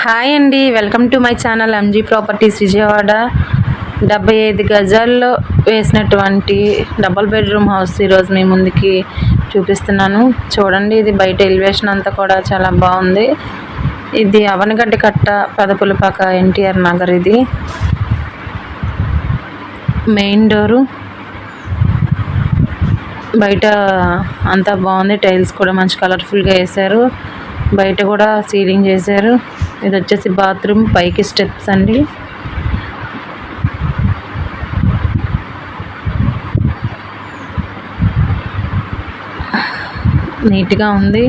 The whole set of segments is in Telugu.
హాయ్ అండి, welcome to my channel MG properties Vijayawada. 75 గజాల్లో వేసినటువంటి డబుల్ బెడ్రూమ్ హౌస్ ఈరోజు మీ ముందుకి చూపిస్తున్నాను. చూడండి, ఇది బయట ఎలివేషన్ అంతా కూడా చాలా బాగుంది. ఇది అవనగడ్డ కట్ట, పెదపులపాక, ఎన్టీఆర్ నగర్. ఇది మెయిన్ డోరు. బయట అంతా బాగుంది, టైల్స్ కూడా మంచి కలర్ఫుల్గా వేశారు. బయట కూడా సీలింగ్ చేశారు. ఇది వచ్చేసి బాత్రూమ్, పైకి స్టెప్స్ అండి. నీట్గా ఉంది,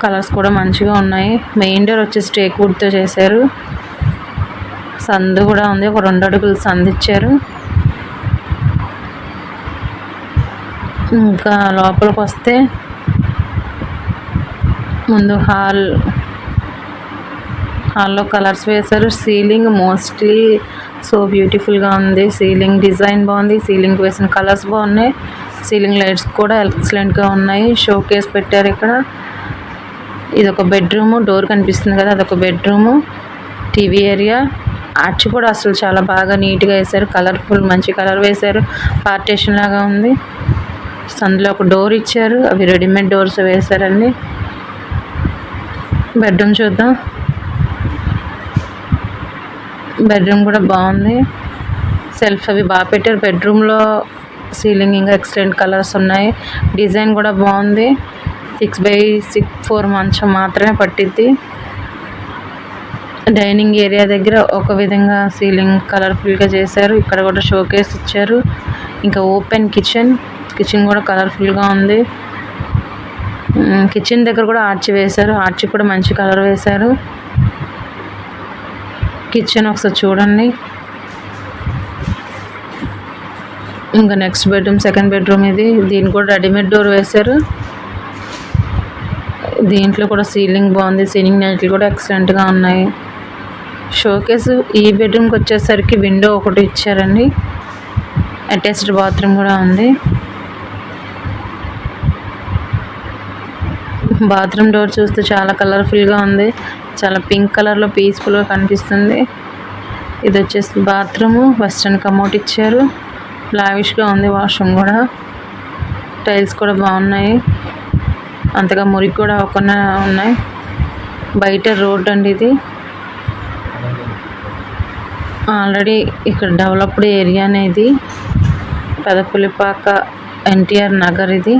కలర్స్ కూడా మంచిగా ఉన్నాయి. మెయిన్ డోర్ వచ్చేసి టేక్ వుడ్తో చేశారు. సందు కూడా ఉంది, ఒక 2 అడుగులు సందు ఇచ్చారు. ఇంకా లోపలికి వస్తే ముందు హాల్లో కలర్స్ వేశారు. సీలింగ్ మోస్ట్లీ సో బ్యూటిఫుల్గా ఉంది. సీలింగ్ డిజైన్ బాగుంది, సీలింగ్ వేసిన కలర్స్ బాగున్నాయి. సీలింగ్ లైట్స్ కూడా ఎక్సలెంట్గా ఉన్నాయి. షో కేస్ పెట్టారు ఇక్కడ. ఇది ఒక బెడ్రూము, డోర్ కనిపిస్తుంది కదా, అదొక బెడ్రూము. TV area. ఆర్చ్ కూడా అసలు చాలా బాగా నీట్గా వేశారు, కలర్ఫుల్ మంచి కలర్ వేశారు. పార్టీషన్ లాగా ఉంది. అందులో ఒక డోర్ ఇచ్చారు, అవి రెడీమేడ్ డోర్స్ వేశారండి. బెడ్రూమ్ చూద్దాం. బెడ్రూమ్ కూడా బాగుంది, సెల్ఫ్ అవి బాగా పెట్టారు. బెడ్రూమ్లో సీలింగ్ ఇంకా ఎక్సలెంట్ కలర్స్ ఉన్నాయి. డిజైన్ కూడా బాగుంది. 6x4 మంచం మాత్రమే పట్టిద్ది. డైనింగ్ ఏరియా దగ్గర ఒక విధంగా సీలింగ్ కలర్ఫుల్గా చేశారు. ఇక్కడ కూడా షోకేస్ ఇచ్చారు. ఇంకా ఓపెన్ కిచెన్ కూడా కలర్ఫుల్గా ఉంది. కిచెన్ దగ్గర కూడా ఆర్చ్ వేశారు. ఆర్చ్ కూడా మంచి కలర్ వేశారు. కిచెన్ ఒకసారి చూడండి. ఇంకా నెక్స్ట్ బెడ్రూమ్, సెకండ్ బెడ్రూమ్ ఇది. దీనికి కూడా రెడీమేడ్ డోర్ వేశారు. దీంట్లో కూడా సీలింగ్ బాగుంది. సీలింగ్ లైట్లు కూడా ఎక్సలెంట్గా ఉన్నాయి. షోకేస్ ఈ బెడ్రూమ్కి వచ్చేసరికి విండో ఒకటి ఇచ్చారండి. అటాచ్డ్ బాత్రూమ్ కూడా ఉంది. బాత్రూమ్ డోర్ చూస్తే చాలా కలర్ఫుల్గా ఉంది. చాలా పింక్ కలర్లో పీస్ఫుల్గా కనిపిస్తుంది. ఇది వచ్చేసి బాత్రూము. వెస్ట్రన్ కమోట్ ఇచ్చారు. లావిష్గా ఉంది వాష్రూమ్ కూడా. టైల్స్ కూడా బాగున్నాయి, అంతగా మురికి కూడా అవ్వకుండా ఉన్నాయి. బయట రోడ్ అండి ఇది. ఆల్రెడీ ఇక్కడ డెవలప్డ్ ఏరియా అనేది పెదపులిపాక, ఎన్టీఆర్ నగర్. ఇది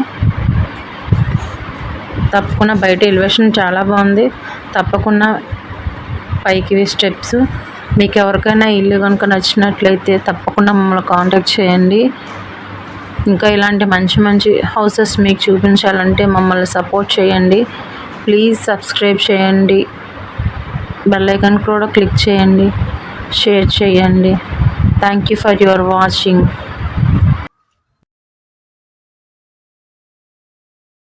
తప్పకుండా బయట ఎలివేషన్ చాలా బాగుంది. తప్పకుండా పైకి స్టెప్స్. మీకు ఎవరికైనా ఇల్లు కనుక నచ్చినట్లయితే తప్పకుండా మమ్మల్ని కాంటాక్ట్ చేయండి. ఇంకా ఇలాంటి మంచి మంచి హౌసెస్ మీకు చూపించాలంటే మమ్మల్ని సపోర్ట్ చేయండి. ప్లీజ్ సబ్స్క్రైబ్ చేయండి, బెల్ ఐకాన్ కూడా క్లిక్ చేయండి, షేర్ చేయండి. Thank you for your watching.